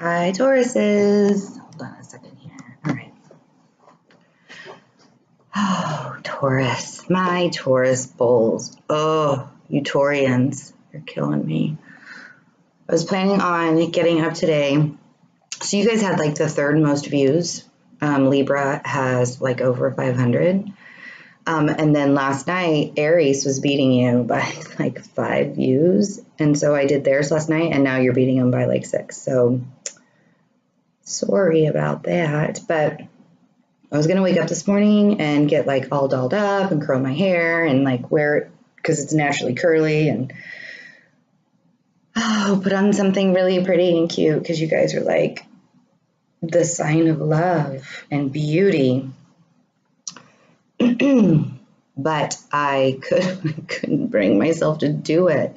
Hi, Tauruses. Hold on a second here. All right. Oh, Taurus. My Taurus bulls. Oh, you Taurians. You're killing me. I was planning on getting up today. So you guys had like the third most views. Libra has like over 500. And then last night, Aries was beating you by like 5 views. And so I did theirs last night, and now you're beating them by like 6. So sorry about that. But I was going to wake up this morning and get like all dolled up and curl my hair and like wear it because it's naturally curly and put on something really pretty and cute because you guys are like the sign of love and beauty. But I couldn't bring myself to do it.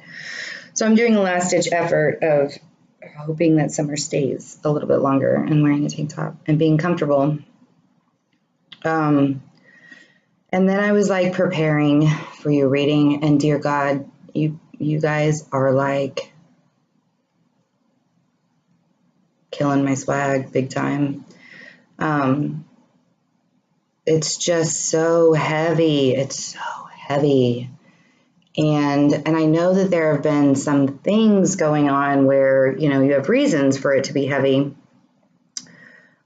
So I'm doing a last-ditch effort of hoping that summer stays a little bit longer and wearing a tank top and being comfortable. And then I was like preparing for your reading, and dear God, you guys are like killing my swag big time. It's just so heavy. It's so heavy. And I know that there have been some things going on where, you know, you have reasons for it to be heavy.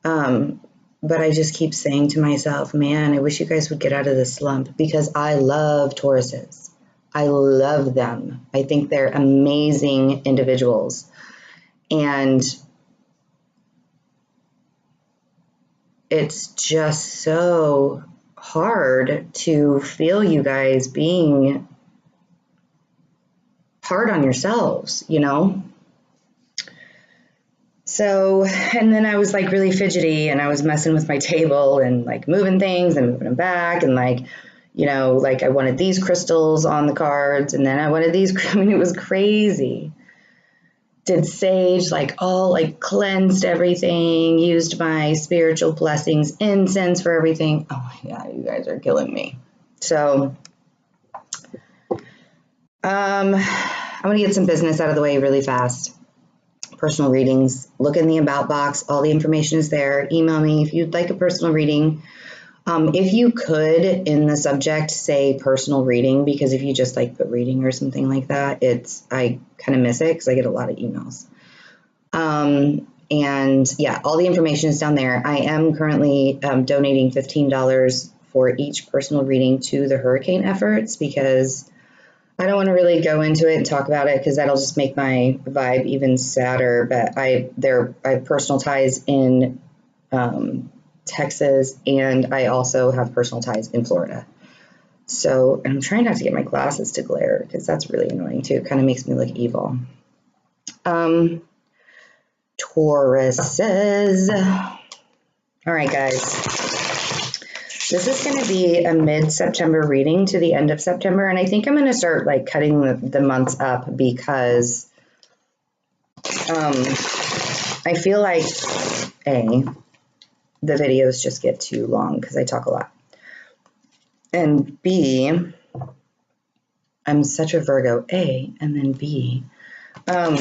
But I just keep saying to myself, man, I wish you guys would get out of this slump because I love Tauruses. I love them. I think they're amazing individuals. And it's just so hard to feel you guys being hard on yourselves, you know? So, and then I was like really fidgety and I was messing with my table and like moving things and moving them back and like, you know, like I wanted these crystals on the cards and then I wanted these, I mean, it was crazy. Did sage, like all like cleansed everything, used my spiritual blessings, incense for everything. Oh my God, you guys are killing me. So, I'm going to get some business out of the way really fast. Personal readings, look in the about box. All the information is there. Email me if you'd like a personal reading. If you could, in the subject, say personal reading, because if you just like put reading or something like that, I kind of miss it because I get a lot of emails. And yeah, all the information is down there. I am currently donating $15 for each personal reading to the hurricane efforts because I don't want to really go into it and talk about it because that'll just make my vibe even sadder. But I have personal ties in Texas, and I also have personal ties in Florida. So I'm trying not to get my glasses to glare because that's really annoying too. It kind of makes me look evil. Tauruses. All right, guys. This is going to be a mid-September reading to the end of September, and I think I'm going to start like cutting the months up because I feel like the videos just get too long because I talk a lot, and B, I'm such a Virgo, A, and then B, I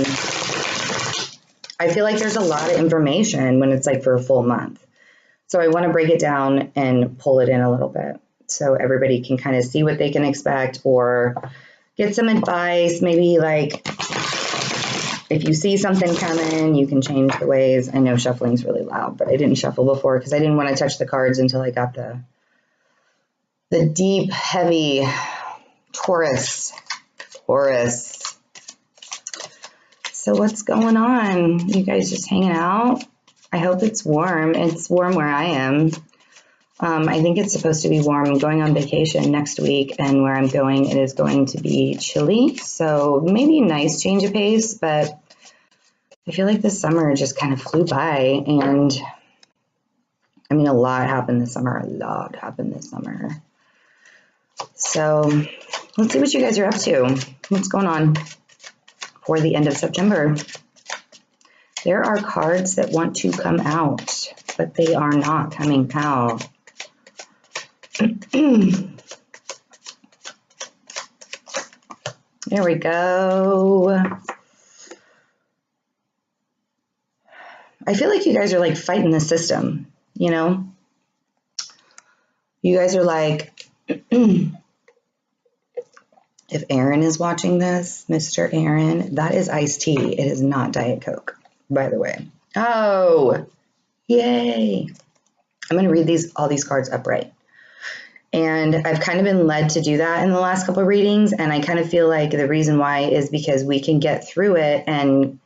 feel like there's a lot of information when it's like for a full month. So I want to break it down and pull it in a little bit so everybody can kind of see what they can expect or get some advice. Maybe like if you see something coming, you can change the ways. I know shuffling's really loud, but I didn't shuffle before because I didn't want to touch the cards until I got the deep, heavy Taurus. So what's going on? You guys just hanging out? I hope it's warm. It's warm where I am. I think it's supposed to be warm. I'm going on vacation next week, and where I'm going, it is going to be chilly. So maybe a nice change of pace, but I feel like the summer just kind of flew by. And I mean, a lot happened this summer. So let's see what you guys are up to. What's going on for the end of September? There are cards that want to come out, but they are not coming out. There we go. I feel like you guys are like fighting the system, you know? You guys are like, if Aaron is watching this, Mr. Aaron, that is iced tea. It is not Diet Coke, by the way. Oh, yay. I'm going to read all these cards upright. And I've kind of been led to do that in the last couple of readings. And I kind of feel like the reason why is because we can get through it and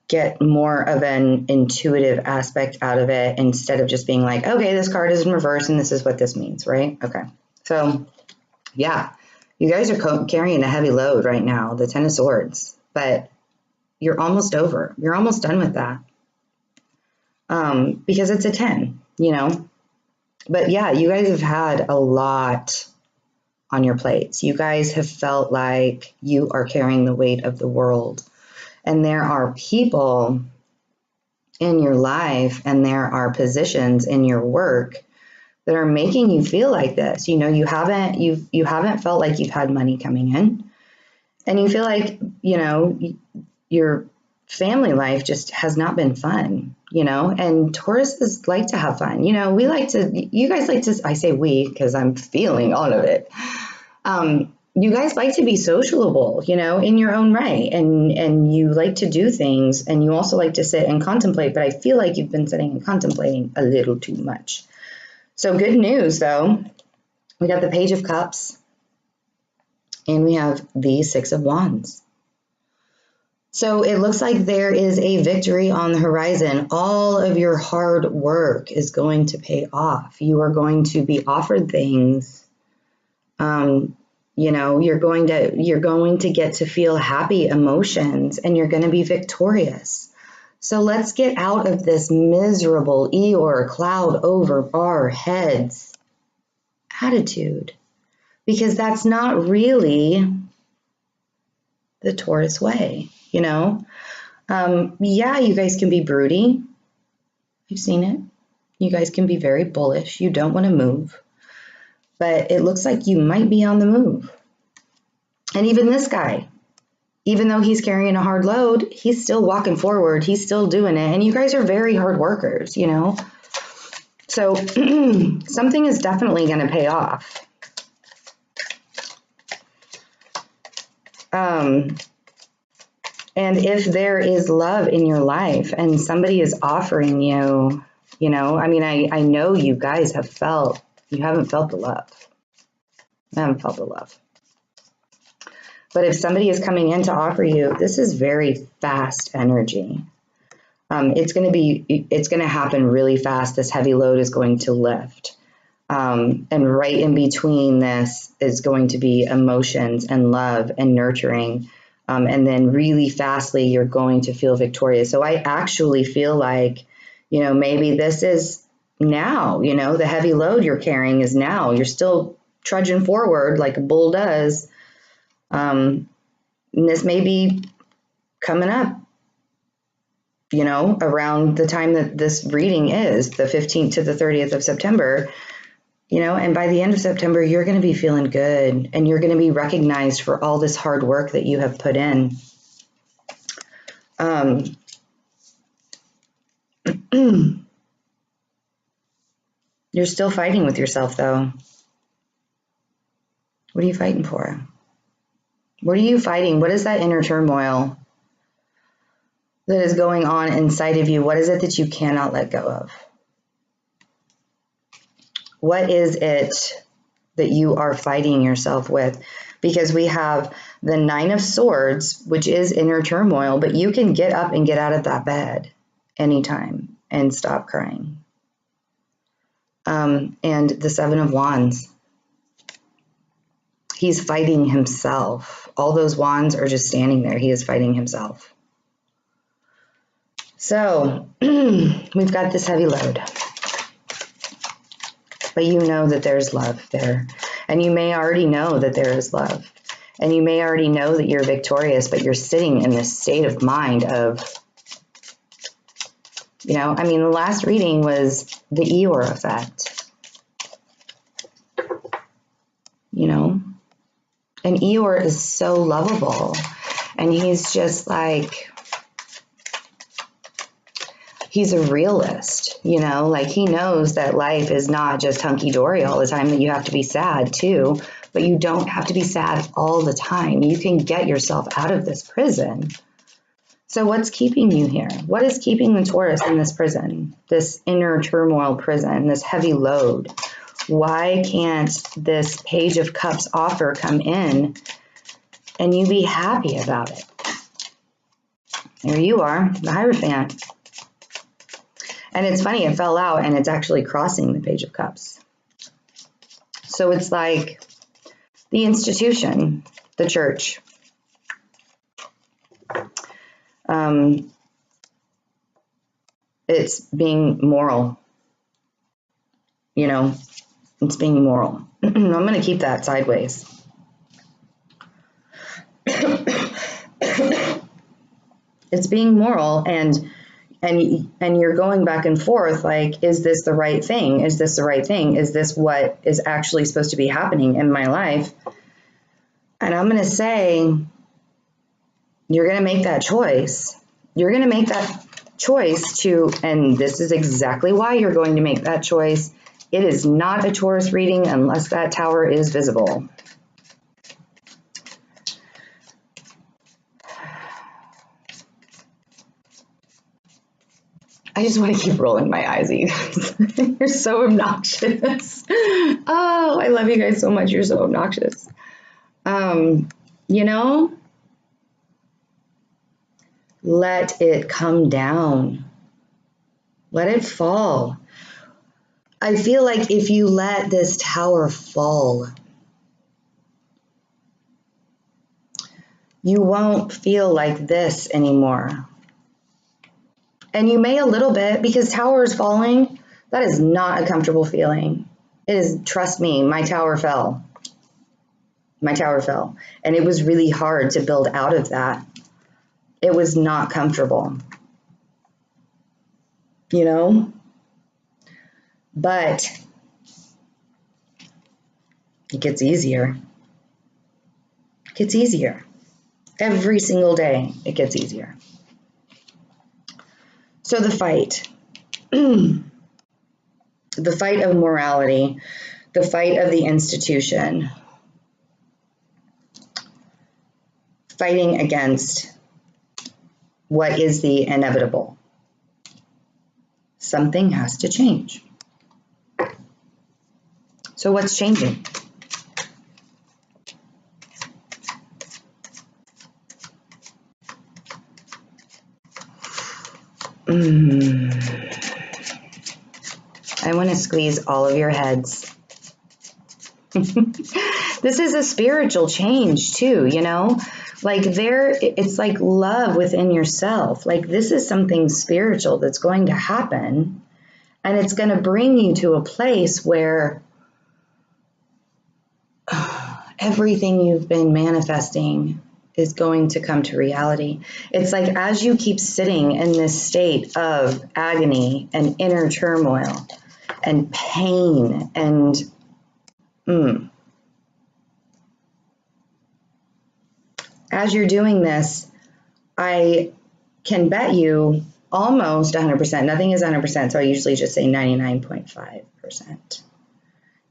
get more of an intuitive aspect out of it instead of just being like, okay, this card is in reverse and this is what this means, right? Okay. So yeah, you guys are carrying a heavy load right now, the 10 of Swords, but you're almost over. You're almost done with that. Because it's a 10, you know? But yeah, you guys have had a lot on your plates. You guys have felt like you are carrying the weight of the world. And there are people in your life and there are positions in your work that are making you feel like this. You know, you haven't felt like you've had money coming in. And you feel like, you know, your family life just has not been fun, you know, and Tauruses like to have fun. You know, you guys like to, I say we, because I'm feeling all of it. You guys like to be sociable, you know, in your own right. And you like to do things and you also like to sit and contemplate, but I feel like you've been sitting and contemplating a little too much. So good news though, we got the Page of Cups and we have the Six of Wands. So it looks like there is a victory on the horizon. All of your hard work is going to pay off. You are going to be offered things. You know, you're going to get to feel happy emotions and you're going to be victorious. So let's get out of this miserable Eeyore cloud over our heads attitude, because that's not really the Taurus way. You know, yeah, you guys can be broody. I've seen it. You guys can be very bullish. You don't want to move, but it looks like you might be on the move. And even this guy, even though he's carrying a hard load, he's still walking forward. He's still doing it. And you guys are very hard workers, you know, so something is definitely going to pay off. And if there is love in your life and somebody is offering you, you know, I mean, I know you guys you haven't felt the love. I haven't felt the love. But if somebody is coming in to offer you, this is very fast energy. It's going to happen really fast. This heavy load is going to lift. And right in between this is going to be emotions and love and nurturing. And then really fastly, you're going to feel victorious. So I actually feel like, you know, maybe this is now, you know, the heavy load you're carrying is now. You're still trudging forward like a bull does. And this may be coming up, you know, around the time that this reading is, the 15th to the 30th of September. You know, and by the end of September, you're going to be feeling good and you're going to be recognized for all this hard work that you have put in. You're still fighting with yourself, though. What are you fighting for? What are you fighting? What is that inner turmoil that is going on inside of you? What is it that you cannot let go of? What is it that you are fighting yourself with? Because we have the Nine of Swords, which is inner turmoil, but you can get up and get out of that bed anytime and stop crying. And the Seven of Wands. He's fighting himself. All those wands are just standing there. He is fighting himself. So we've got this heavy load. But you know that there's love there. And you may already know that there is love. And you may already know that you're victorious, but you're sitting in this state of mind of, you know, I mean, the last reading was the Eeyore effect. You know? And Eeyore is so lovable. And he's just like, He's a realist, you know, like he knows that life is not just hunky-dory all the time, that you have to be sad too, but you don't have to be sad all the time. You can get yourself out of this prison. So what's keeping you here? What is keeping the Taurus in this prison, this inner turmoil prison, this heavy load? Why can't this Page of Cups offer come in and you be happy about it? There you are, the Hierophant. And it's funny, it fell out and it's actually crossing the Page of Cups. So it's like the institution, the church. It's being moral. You know, it's being moral. I'm going to keep that sideways. It's being moral, and you're going back and forth like, is this the right thing? Is this the right thing? Is this what is actually supposed to be happening in my life? And I'm going to say, you're going to make that choice. You're going to make that choice to, and this is exactly why you're going to make that choice. It is not a Taurus reading unless that tower is visible. I just want to keep rolling my eyes, you guys. You're so obnoxious. Oh, I love you guys so much. You're so obnoxious. You know, let it come down. Let it fall. I feel like if you let this tower fall, you won't feel like this anymore. And you may a little bit, because towers falling, that is not a comfortable feeling. It is, trust me, my tower fell. My tower fell. And it was really hard to build out of that. It was not comfortable. You know? But it gets easier. It gets easier. Every single day, it gets easier. So the fight. The fight of morality. The fight of the institution. Fighting against what is the inevitable. Something has to change. So what's changing? I want to squeeze all of your heads. This is a spiritual change too, you know? Like it's like love within yourself. Like this is something spiritual that's going to happen, and it's going to bring you to a place where everything you've been manifesting is going to come to reality. It's like as you keep sitting in this state of agony and inner turmoil and pain and as you're doing this, I can bet you almost 100%. Nothing is 100%, so I usually just say 99.5%.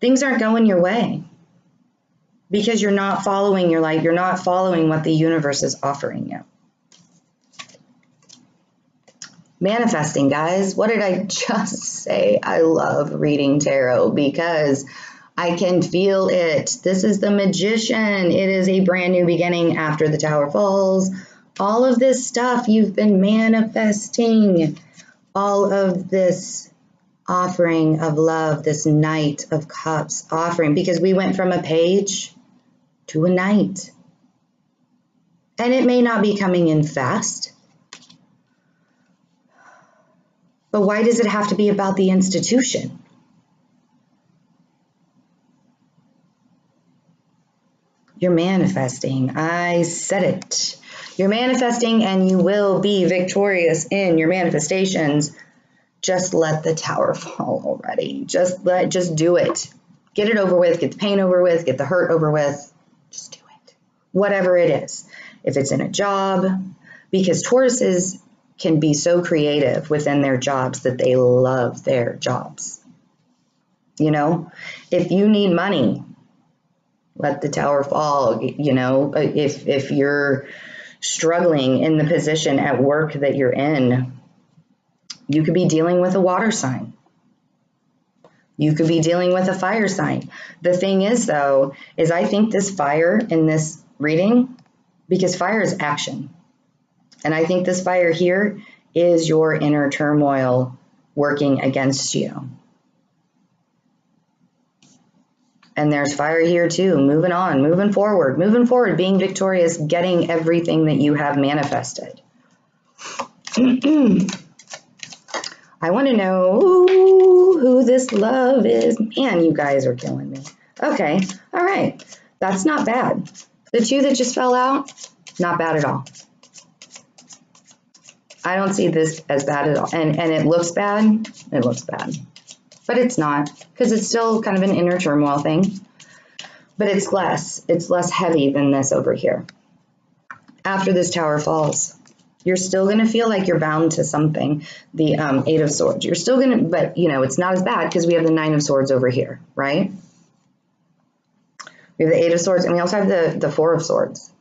Things aren't going your way because you're not following your light. You're not following what the universe is offering you. Manifesting, guys. What did I just say? I love reading tarot because I can feel it. This is the Magician. It is a brand new beginning after the tower falls. All of this stuff you've been manifesting. All of this offering of love, this Knight of Cups offering, because we went from a page to a knight. And it may not be coming in fast. But why does it have to be about the institution? You're manifesting. I said it. You're manifesting and you will be victorious in your manifestations. Just let the tower fall already. Just do it. Get it over with. Get the pain over with. Get the hurt over with. Just do it. Whatever it is. If it's in a job, because Taurus is can be so creative within their jobs that they love their jobs. You know, if you need money, let the tower fall. You know, if you're struggling in the position at work that you're in, you could be dealing with a water sign. You could be dealing with a fire sign. The thing is, though, is I think this fire in this reading, because fire is action. And I think this fire here is your inner turmoil working against you. And there's fire here too, moving on, moving forward, being victorious, getting everything that you have manifested. I want to know who this love is. Man, you guys are killing me. Okay, all right. That's not bad. The two that just fell out, not bad at all. I don't see this as bad at all. And it looks bad. It looks bad. But it's not, because it's still kind of an inner turmoil thing. But it's less heavy than this over here. After this tower falls, you're still going to feel like you're bound to something. The Eight of Swords. You're still going to, but you know, it's not as bad because we have the Nine of Swords over here, right? We have the Eight of Swords, and we also have the Four of Swords.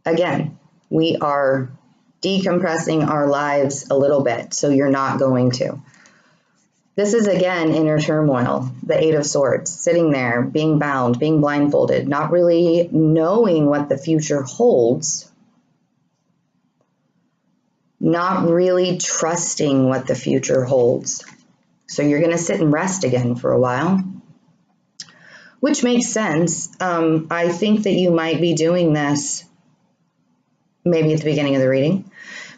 Again, we are decompressing our lives a little bit, so you're not going to. This is, again, inner turmoil, the Eight of Swords, sitting there, being bound, being blindfolded, not really knowing what the future holds, not really trusting what the future holds. So you're going to sit and rest again for a while, which makes sense. I think that you might be doing this maybe at the beginning of the reading,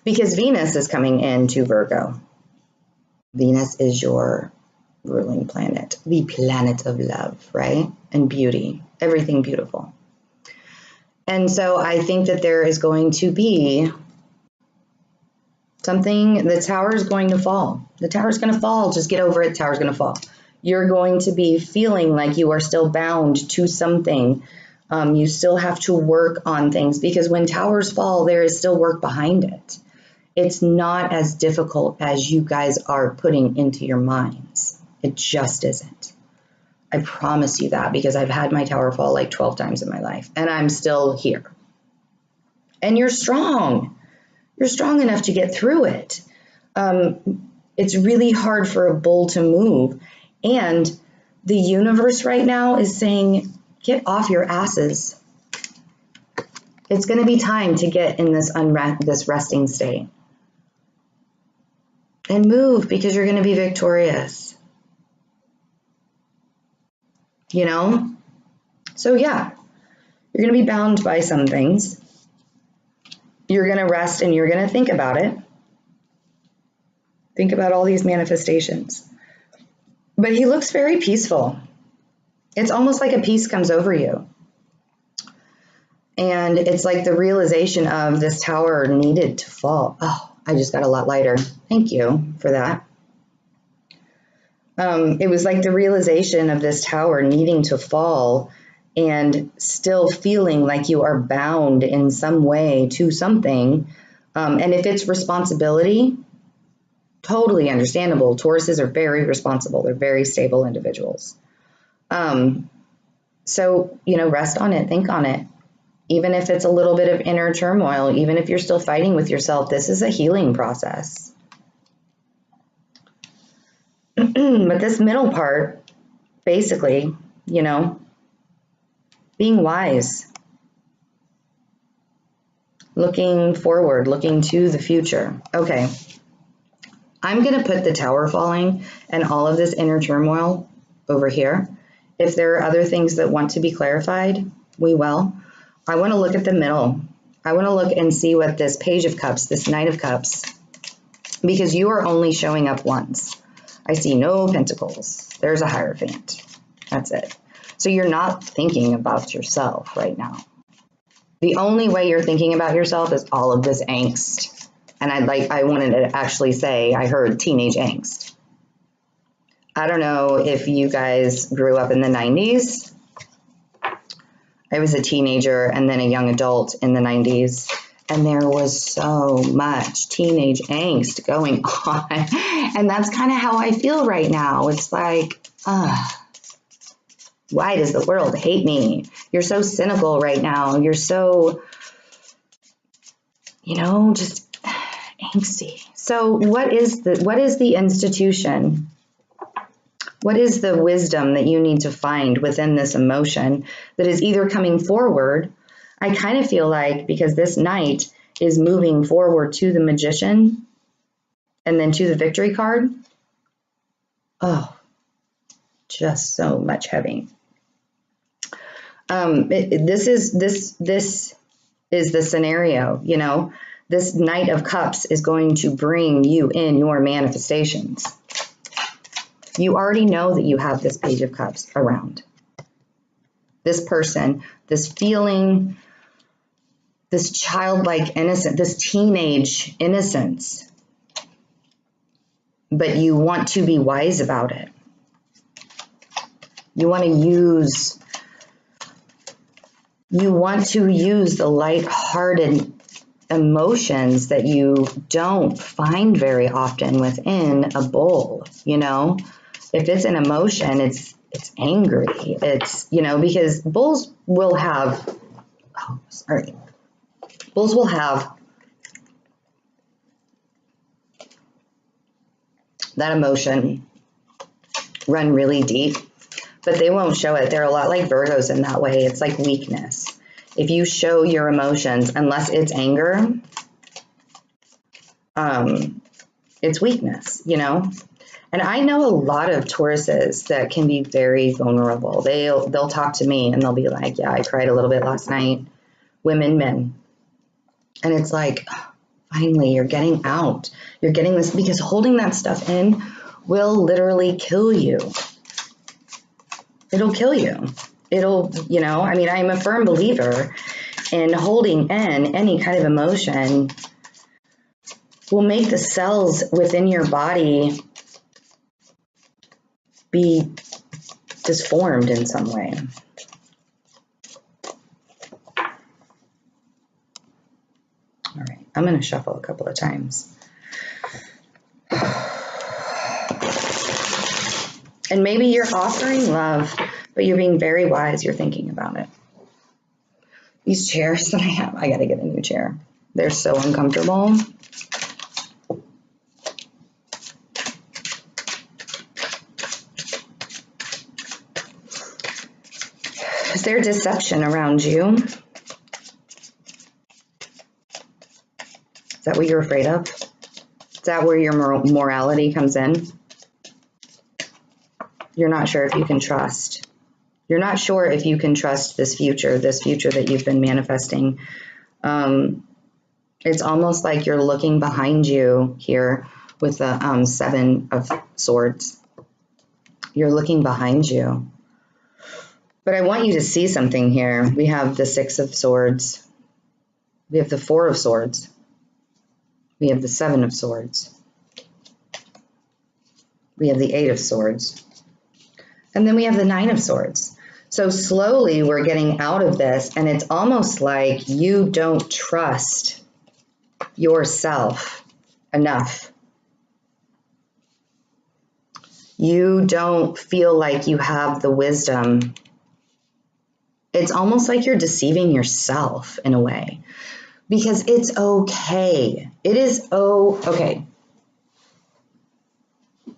because Venus is coming into Virgo. Venus is your ruling planet, the planet of love, right? And beauty, everything beautiful. And so I think that there is going to be something, the tower is going to fall. The tower is going to fall. Just get over it. The tower is going to fall. You're going to be feeling like you are still bound to something. You still have to work on things, because when towers fall, there is still work behind it. It's not as difficult as you guys are putting into your minds. It just isn't. I promise you that, because I've had my tower fall like 12 times in my life, and I'm still here. And you're strong. You're strong enough to get through it. It's really hard for a bull to move. And the universe right now is saying, get off your asses. It's going to be time to get in this resting state. And move, because you're going to be victorious. You know? So yeah, you're going to be bound by some things. You're going to rest and you're going to think about it. Think about all these manifestations. But he looks very peaceful. It's almost like a peace comes over you. And it's like the realization of this tower needed to fall. Oh, I just got a lot lighter. Thank you for that. It was like the realization of this tower needing to fall and still feeling like you are bound in some way to something. And if it's responsibility, totally understandable. Tauruses are very responsible. They're very stable individuals. So, you know, rest on it, think on it. Even if it's a little bit of inner turmoil, even if you're still fighting with yourself, this is a healing process. But this middle part, basically, you know, being wise, looking forward, looking to the future. Okay, I'm going to put the tower falling and all of this inner turmoil over here. If there are other things that want to be clarified, we will. I want to look at the middle. I want to look and see what this Page of Cups, this Knight of Cups, because you are only showing up once. I see no pentacles. There's a Hierophant. That's it. So you're not thinking about yourself right now. The only way you're thinking about yourself is all of this angst. And I wanted to actually say, I heard teenage angst. I don't know if you guys grew up in the 90s. I was a teenager and then a young adult in the 90s. And there was so much teenage angst going on. And that's kind of how I feel right now. It's like, why does the world hate me? You're so cynical right now. You're so, just angsty. So what is the institution? What is the wisdom that you need to find within this emotion that is either coming forward? I kind of feel like, because this knight is moving forward to the magician and then to the victory card. Oh, just so much heavy. This is the scenario, this Knight of Cups is going to bring you in your manifestations. You already know that you have this Page of Cups around. This person, this feeling, this childlike innocence, this teenage innocence. But you want to be wise about it. You want to use the lighthearted emotions that you don't find very often within a bull, If it's an emotion, it's angry. It's, because bulls will have, bulls will have that emotion run really deep, but they won't show it. They're a lot like Virgos in that way. It's like weakness. If you show your emotions, unless it's anger, it's weakness, And I know a lot of Tauruses that can be very vulnerable. They'll talk to me and they'll be like, yeah, I cried a little bit last night. Women, men. And it's like, finally, you're getting out. You're getting this, because holding that stuff in will literally kill you. It'll kill you. It'll, I'm a firm believer in holding in any kind of emotion will make the cells within your body be disformed in some way. All right, I'm going to shuffle a couple of times. And maybe you're offering love, but you're being very wise. You're thinking about it. These chairs that I have, I got to get a new chair. They're so uncomfortable. Is there deception around you? Is that what you're afraid of? Is that where your morality comes in? You're not sure if you can trust. You're not sure if you can trust this future that you've been manifesting. It's almost like you're looking behind you here with the 7 of Swords. You're looking behind you. But I want you to see something here. We have the 6 of Swords. We have the 4 of Swords. We have the 7 of Swords. We have the 8 of Swords. And then we have the 9 of Swords. So slowly we're getting out of this, and it's almost like you don't trust yourself enough. You don't feel like you have the wisdom. It's almost like you're deceiving yourself in a way, because it's okay. It is okay.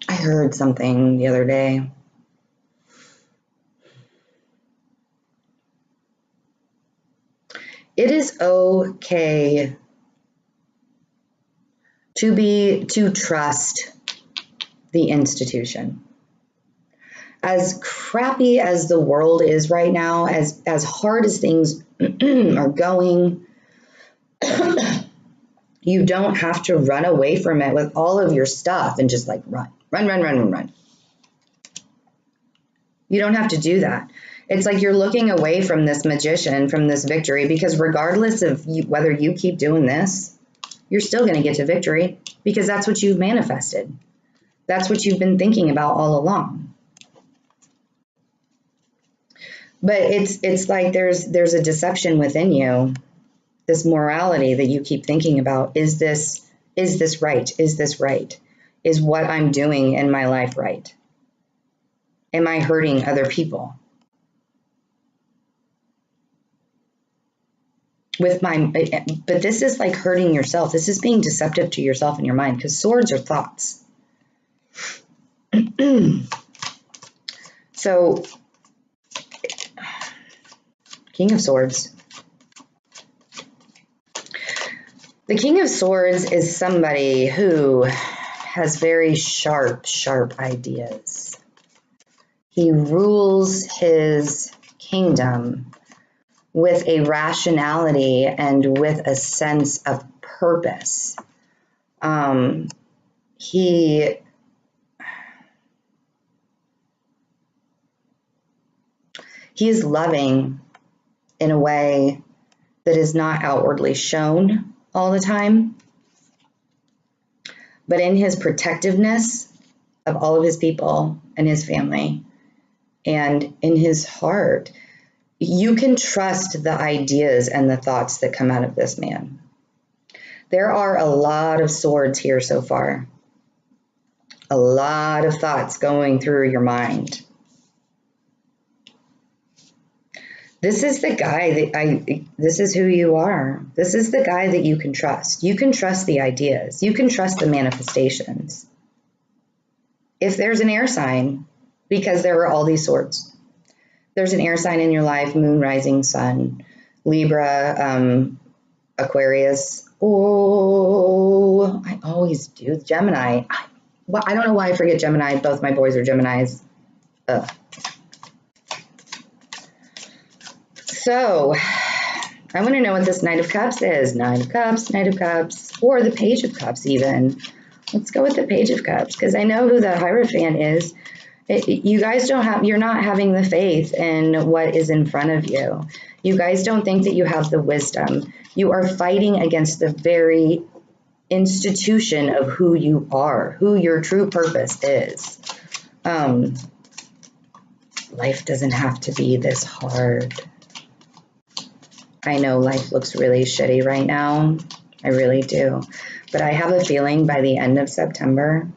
I heard something the other day. It is okay to trust the institution. As crappy as the world is right now, as hard as things are going, you don't have to run away from it with all of your stuff and just like run. You don't have to do that. It's like you're looking away from this magician, from this victory, because regardless of whether you keep doing this, you're still going to get to victory, because that's what you've manifested. That's what you've been thinking about all along. But it's like there's a deception within you this morality that you keep thinking about. Is this right? Is this right? Is what I'm doing in my life right? Am I hurting other people? But this is like hurting yourself. This is being deceptive to yourself and your mind, because swords are thoughts. So, King of Swords. The King of Swords is somebody who has very sharp ideas. He rules his kingdom with a rationality and with a sense of purpose. He is loving in a way that is not outwardly shown all the time, but in his protectiveness of all of his people and his family, and in his heart, you can trust the ideas and the thoughts that come out of this man. There are a lot of swords here so far. A lot of thoughts going through your mind. This is the guy this is who you are. This is the guy that you can trust. You can trust the ideas. You can trust the manifestations. If there's an air sign, because there are all these swords. There's an air sign in your life, moon, rising, sun, Libra, Aquarius. Oh, I always do. Gemini. I don't know why I forget Gemini. Both my boys are Geminis. Ugh. So, I want to know what this Knight of Cups is. Knight of Cups, or the Page of Cups even. Let's go with the Page of Cups, because I know who the Hierophant is. You guys you're not having the faith in what is in front of you. You guys don't think that you have the wisdom. You are fighting against the very institution of who you are, who your true purpose is. Life doesn't have to be this hard. I know life looks really shitty right now. I really do. But I have a feeling by the end of September,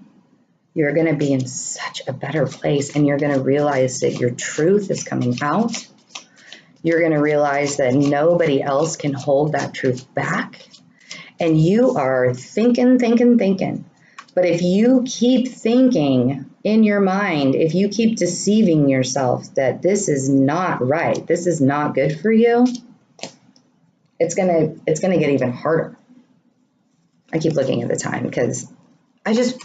you're going to be in such a better place, and you're going to realize that your truth is coming out. You're going to realize that nobody else can hold that truth back. And you are thinking. But if you keep thinking in your mind, if you keep deceiving yourself that this is not right, this is not good for you, it's gonna get even harder. I keep looking at the time because I just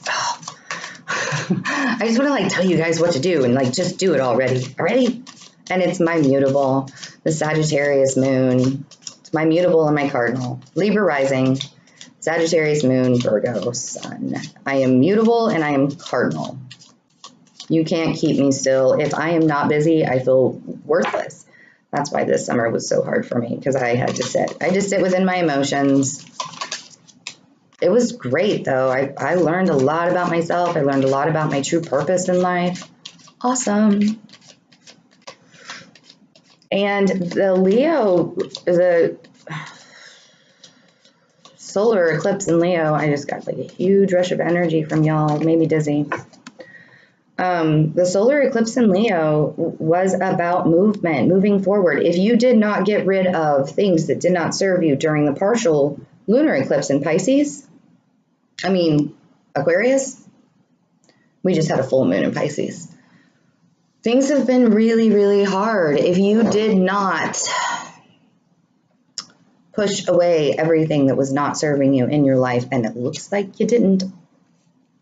want to like tell you guys what to do and like just do it already. And it's my mutable, the Sagittarius moon. It's my mutable and my cardinal. Libra rising, Sagittarius moon, Virgo sun. I am mutable and I am cardinal. You can't keep me still. If I am not busy, I feel worthless. That's why this summer was so hard for me, because I had to sit. I just sit within my emotions. It was great, though. I learned a lot about myself. I learned a lot about my true purpose in life. Awesome. And the Leo, the solar eclipse in Leo, I just got like a huge rush of energy from y'all. It made me dizzy. The solar eclipse in Leo was about movement, moving forward. If you did not get rid of things that did not serve you during the partial lunar eclipse in Aquarius, we just had a full moon in Pisces. Things have been really, really hard. If you did not push away everything that was not serving you in your life, and it looks like you didn't,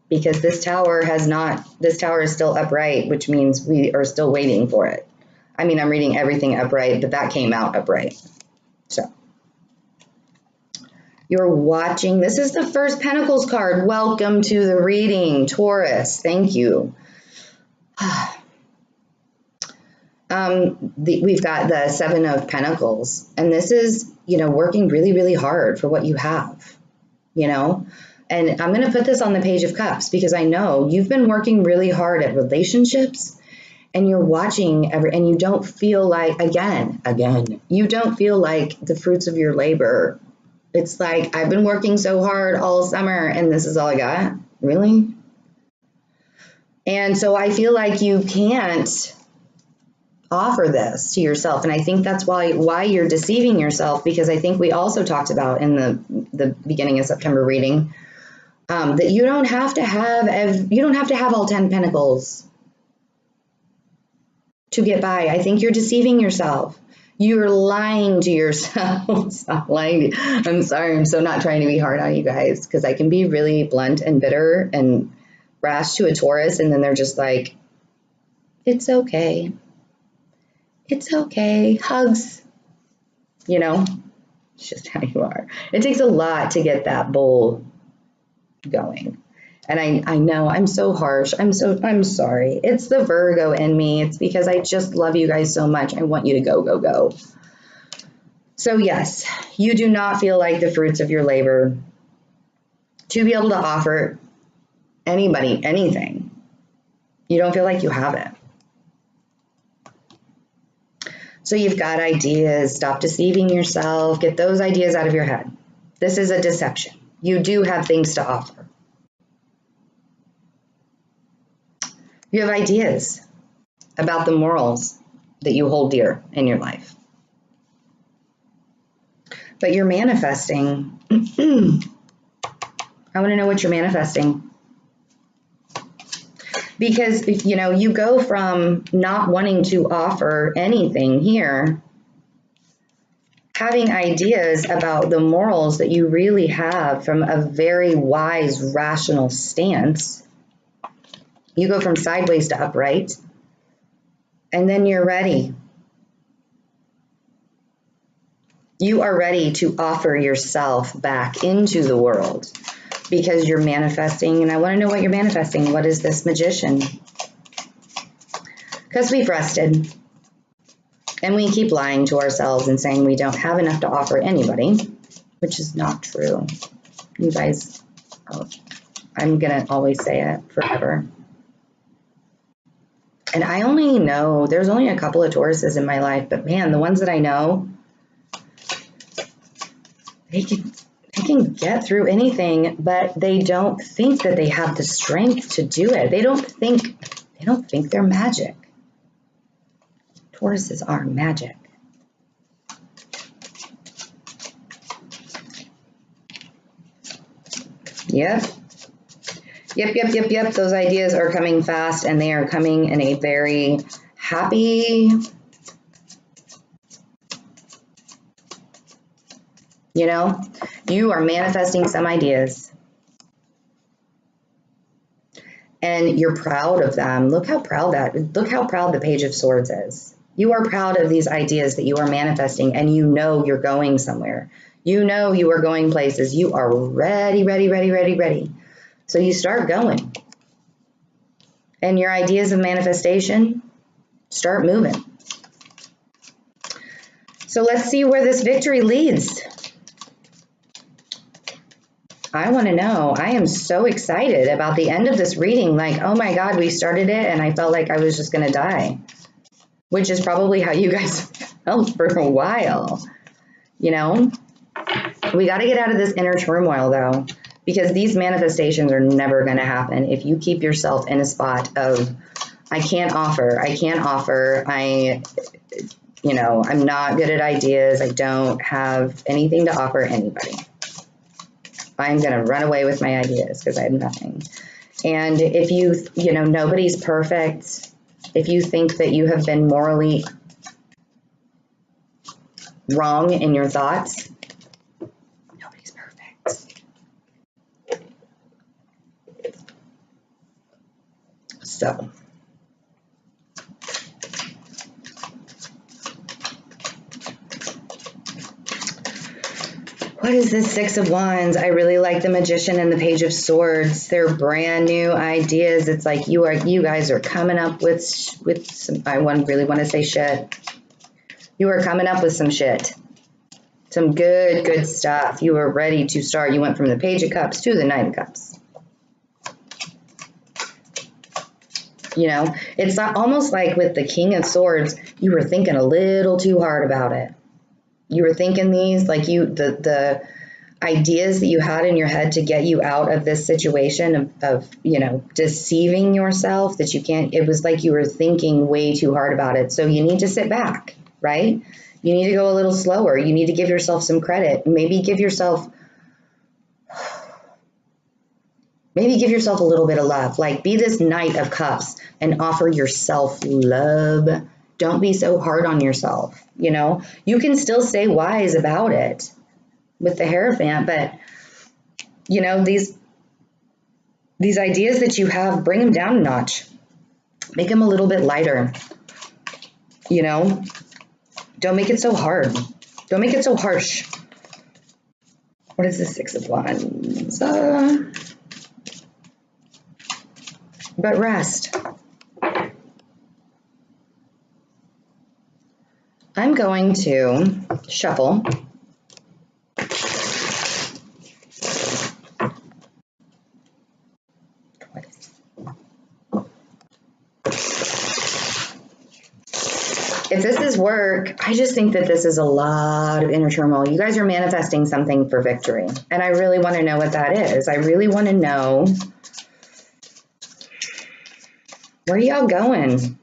because this tower is still upright, which means we are still waiting for it. I'm reading everything upright, but that came out upright. So you're watching. This is the first Pentacles card. Welcome to the reading, Taurus. Thank you. We've got the Seven of Pentacles, and this is, working really, really hard for what you have, And I'm going to put this on the Page of Cups because I know you've been working really hard at relationships and you're watching and you don't feel like, again, you don't feel like the fruits of your labor. It's like, I've been working so hard all summer and this is all I got? Really? And so I feel like you can't offer this to yourself. And I think that's why you're deceiving yourself, because I think we also talked about in the beginning of September reading, that you don't have to have all 10 pentacles to get by. I think you're deceiving yourself. You're lying to yourself. Stop lying. I'm sorry. I'm so not trying to be hard on you guys, because I can be really blunt and bitter and rash to a Taurus, and then they're just like, it's okay. It's okay. Hugs. You know, it's just how you are. It takes a lot to get that bull going. And I know I'm so harsh. I'm sorry. It's the Virgo in me. It's because I just love you guys so much. I want you to go, go, go. So yes, you do not feel like the fruits of your labor to be able to offer anybody anything. You don't feel like you have it. So you've got ideas. Stop deceiving yourself. Get those ideas out of your head. This is a deception. You do have things to offer. You have ideas about the morals that you hold dear in your life. But you're manifesting. I want to know what you're manifesting. Because, you know, you go from not wanting to offer anything here, having ideas about the morals that you really have from a very wise, rational stance. You go from sideways to upright, and then you're ready. You are ready to offer yourself back into the world because you're manifesting. And I want to know what you're manifesting. What is this Magician? Because we've rested and we keep lying to ourselves and saying we don't have enough to offer anybody, which is not true. You guys, I'm going to always say it forever. And I only know, there's only a couple of Tauruses in my life, but man, the ones that I know, they can get through anything, but they don't think that they have the strength to do it. They don't think they're magic. Tauruses are magic. Yep. Yep. Those ideas are coming fast, and they are coming in a very happy, you know, you are manifesting some ideas and you're proud of them. Look how proud the Page of Swords is. You are proud of these ideas that you are manifesting, and you know you're going somewhere. You know you are going places. You are ready. So you start going. And your ideas of manifestation start moving. So let's see where this victory leads. I want to know. I am so excited about the end of this reading. Like, oh my God, we started it and I felt like I was just going to die. Which is probably how you guys felt for a while. You know? We got to get out of this inner turmoil though. Because these manifestations are never going to happen if you keep yourself in a spot of, I can't offer, I'm not good at ideas, I don't have anything to offer anybody. I'm going to run away with my ideas because I have nothing. And if nobody's perfect, if you think that you have been morally wrong in your thoughts, nobody's perfect. So, what is this Six of Wands? I really like the Magician and the Page of Swords. They're brand new ideas. It's like you guys are coming up with some, really want to say shit. You are coming up with some shit. Some good stuff. You are ready to start. You went from the Page of Cups to the Knight of Cups. You know, it's almost like with the King of Swords, you were thinking a little too hard about it. You were thinking these, like the ideas that you had in your head to get you out of this situation of, you know, deceiving yourself that you can't, it was like you were thinking way too hard about it. So you need to sit back, right? You need to go a little slower. You need to give yourself some credit. Maybe give yourself a little bit of love. Like, be this Knight of Cups and offer yourself love. Don't be so hard on yourself. You know, you can still stay wise about it with the Hierophant, but you know, these ideas that you have, bring them down a notch. Make them a little bit lighter. You know, don't make it so hard. Don't make it so harsh. What is the Six of Wands? But rest. I'm going to shuffle twice. If this is work, I just think that this is a lot of inner turmoil. You guys are manifesting something for victory. And I really want to know what that is. I really want to know, where are y'all going?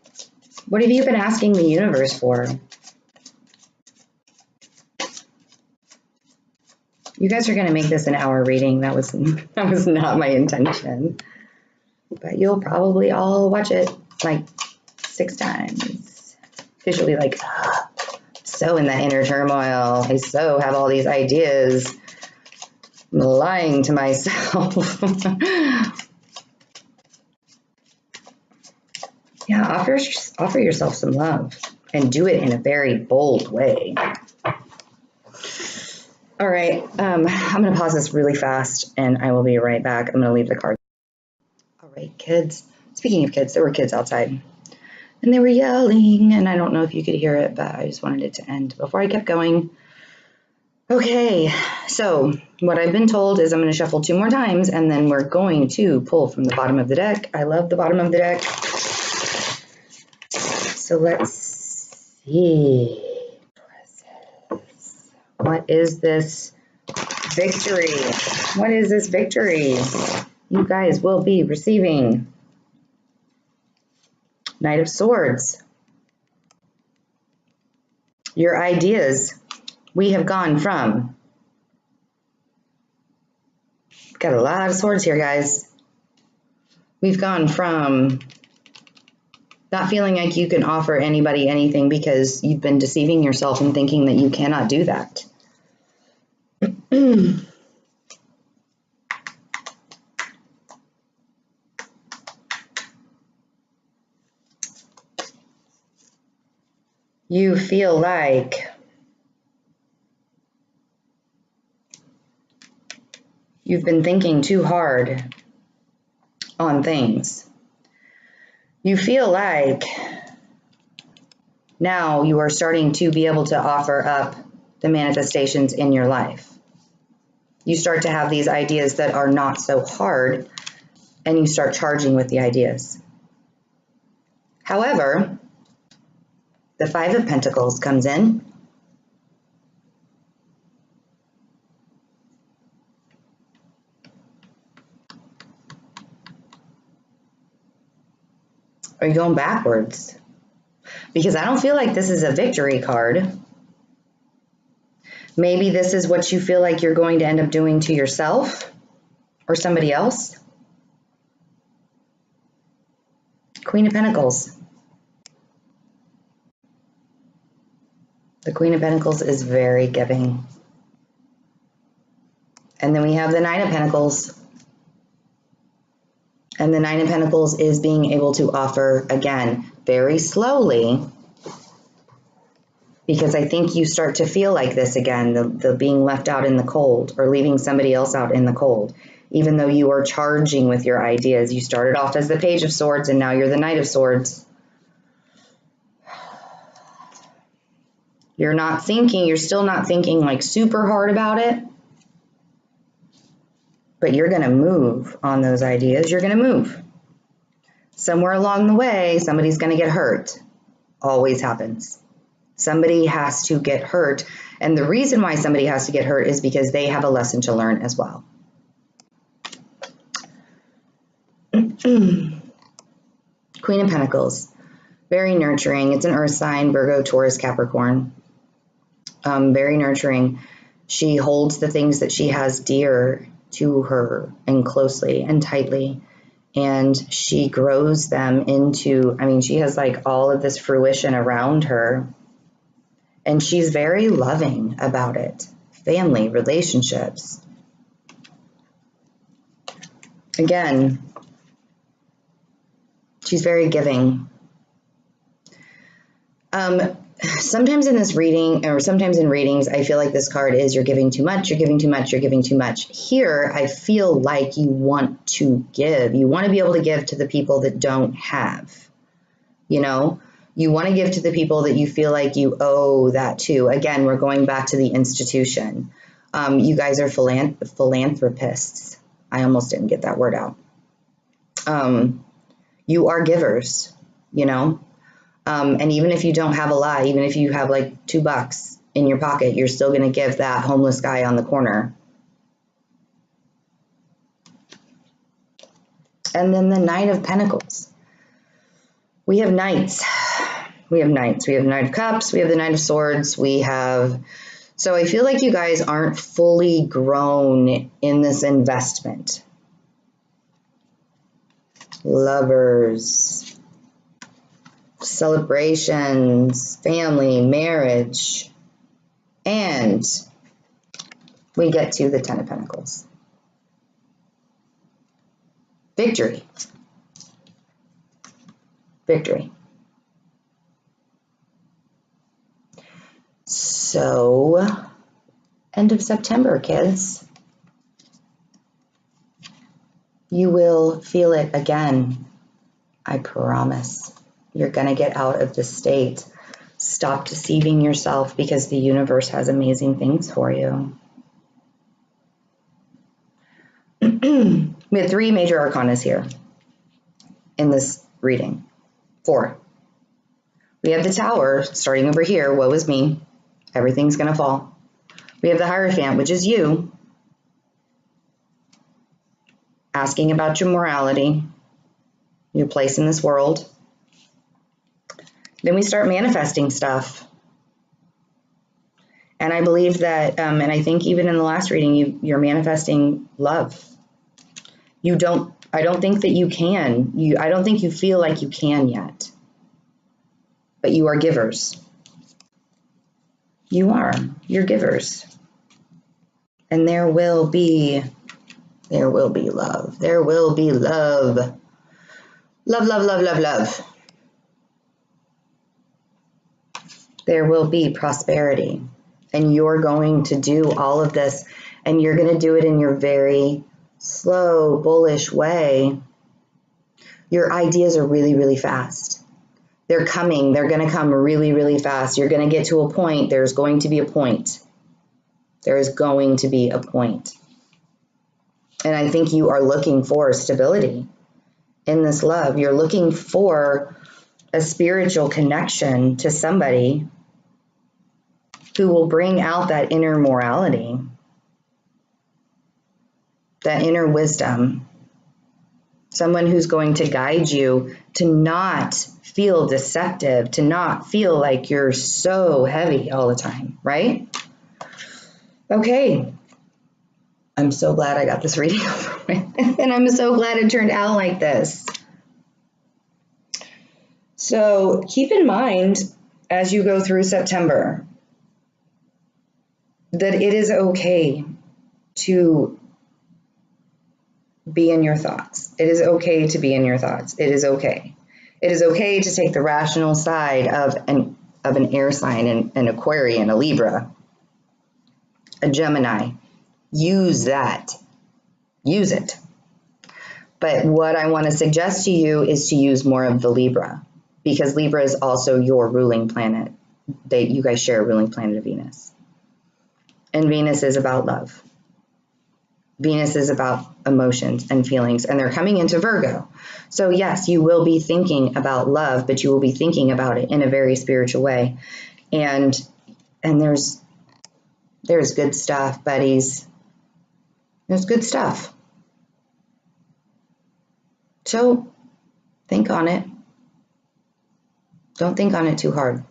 What have you been asking the universe for? You guys are going to make this an hour reading. That was not my intention. But you'll probably all watch it like 6 times. Because you'll be like, so in that inner turmoil. I so have all these ideas. I'm lying to myself. Yeah, offer yourself some love. And do it in a very bold way. All right, I'm going to pause this really fast, and I will be right back. I'm going to leave the card. All right, kids. Speaking of kids, there were kids outside, and they were yelling, and I don't know if you could hear it, but I just wanted it to end before I kept going. Okay, so what I've been told is I'm going to shuffle 2 more times, and then we're going to pull from the bottom of the deck. I love the bottom of the deck. So let's see. What is this victory? What is this victory? You guys will be receiving Knight of Swords. Your ideas. We have gone from, got a lot of swords here, guys. We've gone from not feeling like you can offer anybody anything because you've been deceiving yourself and thinking that you cannot do that. You feel like you've been thinking too hard on things. You feel like now you are starting to be able to offer up the manifestations in your life. You start to have these ideas that are not so hard, and you start charging with the ideas. However, the Five of Pentacles comes in. Are you going backwards? Because I don't feel like this is a victory card. Maybe this is what you feel like you're going to end up doing to yourself or somebody else. Queen of Pentacles. The Queen of Pentacles is very giving. And then we have the Nine of Pentacles. And the Nine of Pentacles is being able to offer, again, very slowly, because I think you start to feel like this again, the being left out in the cold or leaving somebody else out in the cold. Even though you are charging with your ideas, you started off as the Page of Swords and now you're the Knight of Swords. You're still not thinking like super hard about it, but you're going to move on those ideas. You're going to move. Somewhere along the way, somebody's going to get hurt. Always happens. Somebody has to get hurt. And the reason why somebody has to get hurt is because they have a lesson to learn as well. Queen of Pentacles. Very nurturing. It's an earth sign, Virgo, Taurus, Capricorn. Very nurturing. She holds the things that she has dear to her and closely and tightly. And she grows them into, I mean, she has like all of this fruition around her. And she's very loving about it. Family, relationships. Again, she's very giving. Sometimes in this reading, or sometimes in readings, I feel like this card is you're giving too much, you're giving too much, you're giving too much. Here, I feel like you want to give. You want to be able to give to the people that don't have. You know, you want to give to the people that you feel like you owe that to. Again, we're going back to the institution. You guys are philanthropists. I almost didn't get that word out. You are givers, you know. And even if you don't have a lot, even if you have like $2 in your pocket, you're still going to give that homeless guy on the corner. And then the Knight of Pentacles. We have knights. We have knights. We have Knight of Cups. We have the Knight of Swords. We have... So I feel like you guys aren't fully grown in this investment. Lovers. Celebrations, family, marriage, and we get to the Ten of Pentacles. Victory. Victory. So, end of September, kids. You will feel it again. I promise. You're going to get out of this state. Stop deceiving yourself because the universe has amazing things for you. We have 3 major arcanas here in this reading. 4. We have the Tower starting over here. Woe is me. Everything's going to fall. We have the Hierophant, which is you. Asking about your morality, your place in this world. Then we start manifesting stuff. And I believe that, and I think even in the last reading, you're manifesting love. I don't think that you can. I don't think you feel like you can yet. But you are givers. You are. You're givers. And there will be love. There will be love. Love, love, love, love, love. There will be prosperity, and you're going to do all of this, and you're going to do it in your very slow, bullish way. Your ideas are really, really fast. They're coming. They're going to come really, really fast. You're going to get to a point. There's going to be a point. There is going to be a point. And I think you are looking for stability in this love. You're looking for a spiritual connection to somebody who will bring out that inner morality, that inner wisdom, someone who's going to guide you to not feel deceptive, to not feel like you're so heavy all the time, right? Okay. I'm so glad I got this reading over with, and I'm so glad it turned out like this. So keep in mind as you go through September that it is okay to be in your thoughts. It is okay to be in your thoughts. It is okay. It is okay to take the rational side of an air sign, an Aquarian, a Libra, a Gemini. Use that. Use it. But what I want to suggest to you is to use more of the Libra, because Libra is also your ruling planet. You guys share a ruling planet of Venus. And Venus is about love. Venus is about emotions and feelings, and they're coming into Virgo. So yes, you will be thinking about love, but you will be thinking about it in a very spiritual way. And there's good stuff, buddies. There's good stuff. So think on it. Don't think on it too hard.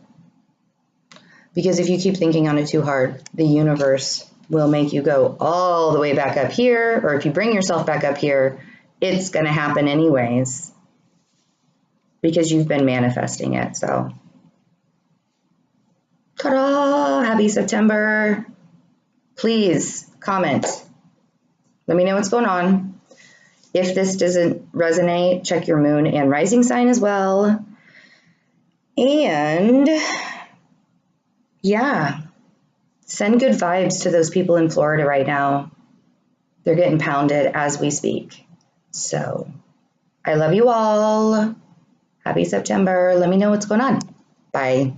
Because if you keep thinking on it too hard, the universe will make you go all the way back up here, or if you bring yourself back up here, it's going to happen anyways because you've been manifesting it. So, ta-da! Happy September. Please comment. Let me know what's going on. If this doesn't resonate, check your moon and rising sign as well. And yeah, send good vibes to those people in Florida right now. They're getting pounded as we speak. So I love you all. Happy September. Let me know what's going on. Bye.